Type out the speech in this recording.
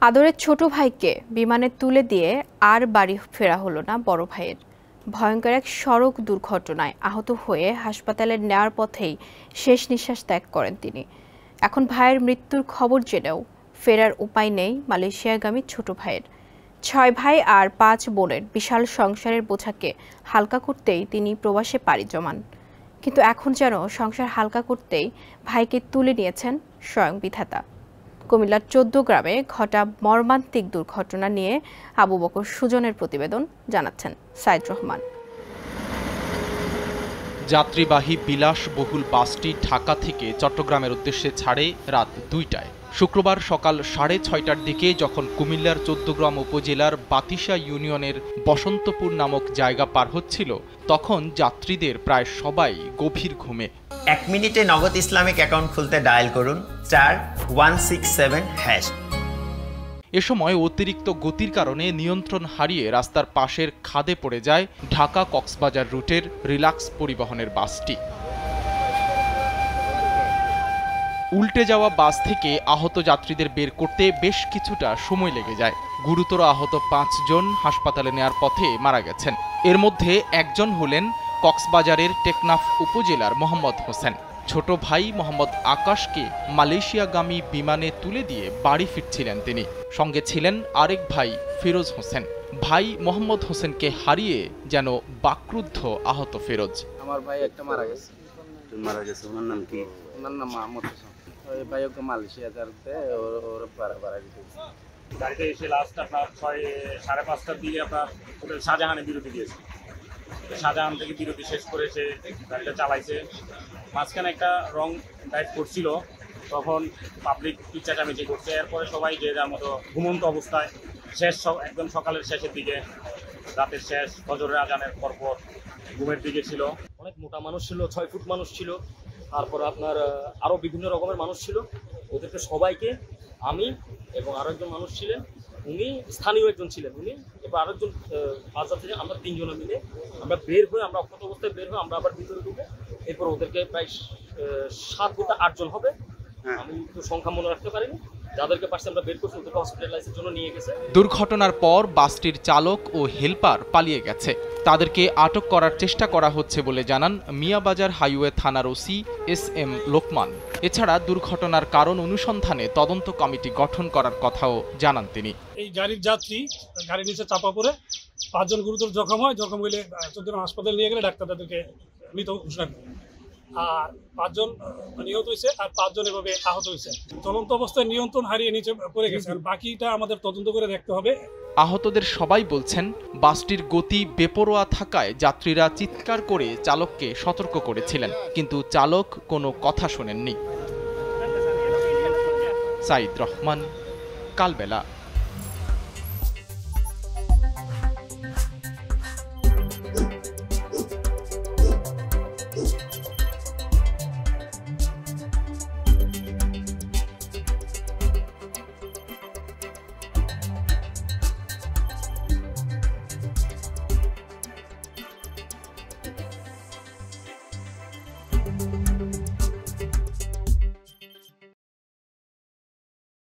আদরের ছোট ভাইকে বিমানে তুলে দিয়ে আর বাড়ি ফেরা হলো না বড় ভাইয়ের। ভয়ঙ্কর এক সড়ক দুর্ঘটনায় আহত হয়ে হাসপাতালে নেওয়ার পথেই শেষ নিঃশ্বাস ত্যাগ করেন তিনি। এখন ভাইয়ের মৃত্যুর খবর জেনেও ফেরার উপায় নেই মালয়েশিয়াগামী ছোট ভাইয়ের। 6 ভাই আর 5 বোনের বিশাল সংসারের বোঝাকে হালকা করতেই তিনি প্রবাসে পাড়ি জমান। কিন্তু এখন যেন সংসার হালকা করতেই ভাইকে তুলে নিয়েছেন স্বয়ং বিধাতা। কুমিল্লার 14 গ্রামে ঘটা মর্মান্তিক দুর্ঘটনা নিয়ে আবু বকর সুজনের প্রতিবেদন জানাচ্ছেন সাইদ রহমান। যাত্রীবাহী বিলাসবহুল বাসটি ঢাকা থেকে চট্টগ্রামের উদ্দেশ্যে ছাড়ে রাত 2টায়। শুক্রবার সকাল 6:30টার দিকে যখন কুমিল্লার 14 গ্রাম উপজেলার বাতিশা ইউনিয়নের বসন্তপুর নামক জায়গা পার হচ্ছিল, তখন যাত্রীদের প্রায় সবাই গভীর ঘুমে। 1 মিনিটে নগদ ইসলামিক অ্যাকাউন্ট খুলতে ডায়াল করুন *167#। এ সময় অতিরিক্ত গতির কারণে নিয়ন্ত্রণ হারিয়ে রাস্তার পাশের খাদে পড়ে যায় ঢাকা কক্সবাজার রুটের রিলাক্স পরিবহনের বাসটি। উল্টে যাওয়া বাস থেকে আহত যাত্রীদের বের করতে বেশ কিছুটা সময় লেগে যায়। গুরুতর আহত 5 জন হাসপাতালে নেয়ার পথে মারা গেছেন। এর মধ্যে একজন হলেন কক্সবাজারের টেকনাফ উপজেলার মোহাম্মদ হোসেন। ছোট ভাই মোহাম্মদ আকাশকে মালয়েশিয়াগামী বিমানে তুলে দিয়ে বাড়ি ফিরছিলেন তিনি। সঙ্গে ছিলেন আরেক ভাই ফিরোজ হোসেন। ভাই মোহাম্মদ হোসেনকে হারিয়ে যেন বাকরুদ্ধ আহত ফিরোজ। আমার ভাই একটা মারা গেছে। ওনার নাম কি? ওনার নাম মাহমুদ হোসেন। ওই ভাই ওকে মালয়েশিয়া যাতে ওর বাড়া দিতে গাড়িতে এসে লাস্ট আপনার 5:30টার দিকে আপনার হোটেল শাহজাহানে বিরতি দিয়েছে। শাহজাহান থেকে বিরতি শেষ করে সে গাড়িটা চালাইছে। মাঝখানে একটা রং ড্রাইভ করছিল, তখন পাবলিক চেঁচামেচি করছে। এরপরে সবাই যে যার মতো ঘুমন্ত অবস্থায় একদম সকালের শেষের দিকে, রাতের শেষ ফজরের আজানের পরপর ঘুমের দিকে ছিল। অনেক মোটা মানুষ ছিল, 6 ফুট মানুষ ছিল, তারপর আপনার আরও বিভিন্ন রকমের মানুষ ছিল। ওদেরকে সবাইকে আমি এবং আরও একজন মানুষ ছিলেন, উনি স্থানীয় একজন ছিলেন, উনি এবার আরেকজন 5 থেকে আমরা 3 জনে মিলে আমরা বের হয়ে, আমরা অক্ষত অবস্থায় বের হয়ে আমরা আবার ভিতরে ঢুকে এরপর ওদেরকে প্রায় 7 থেকে 8 জন হবে, আমি তো সংখ্যা মনে রাখতে পারিনি, যাদেরকে পাশে আমরা বের করছি ওদেরকে হসপিটালাইজের জন্য নিয়ে গেছে। দুর্ঘটনার পর বাসটির চালক ও হেলপার পালিয়ে গেছে। তাদেরকে আটক করার চেষ্টা করা হচ্ছে বলে জানান মিয়াবাজার হাইওয়ে থানার ওসি SM লোকমান। এছাড়া দুর্ঘটনার কারণ অনুসন্ধানে তদন্ত কমিটি গঠন করার কথাও জানান তিনি। এই গাড়ির যাত্রী গাড়ির নিচে চাপা পড়ে 5 জন গুরুতর জখম হয়। জখম হলে চট্টগ্রাম হাসপাতালে নিয়ে গেলে ডাক্তার তাদেরকে মৃত ঘোষণা করে। আর 5 জন নিহত হয়েছে আর 5 জন এভাবে আহত হয়েছে। চলন্ত অবস্থায় নিয়ন্ত্রণ হারিয়ে নিচে পড়ে গেছে। আর বাকিটা আমাদের তদন্ত করে দেখতে হবে। আহতদের সবাই বলছেন বাসটির গতি বেপরোয়া থাকায় যাত্রীরা চিৎকার করে চালককে সতর্ক করেছিলেন, কিন্তু চালক কোনো কথা শোনেননি। সাইদ রহমান, কালবেলা।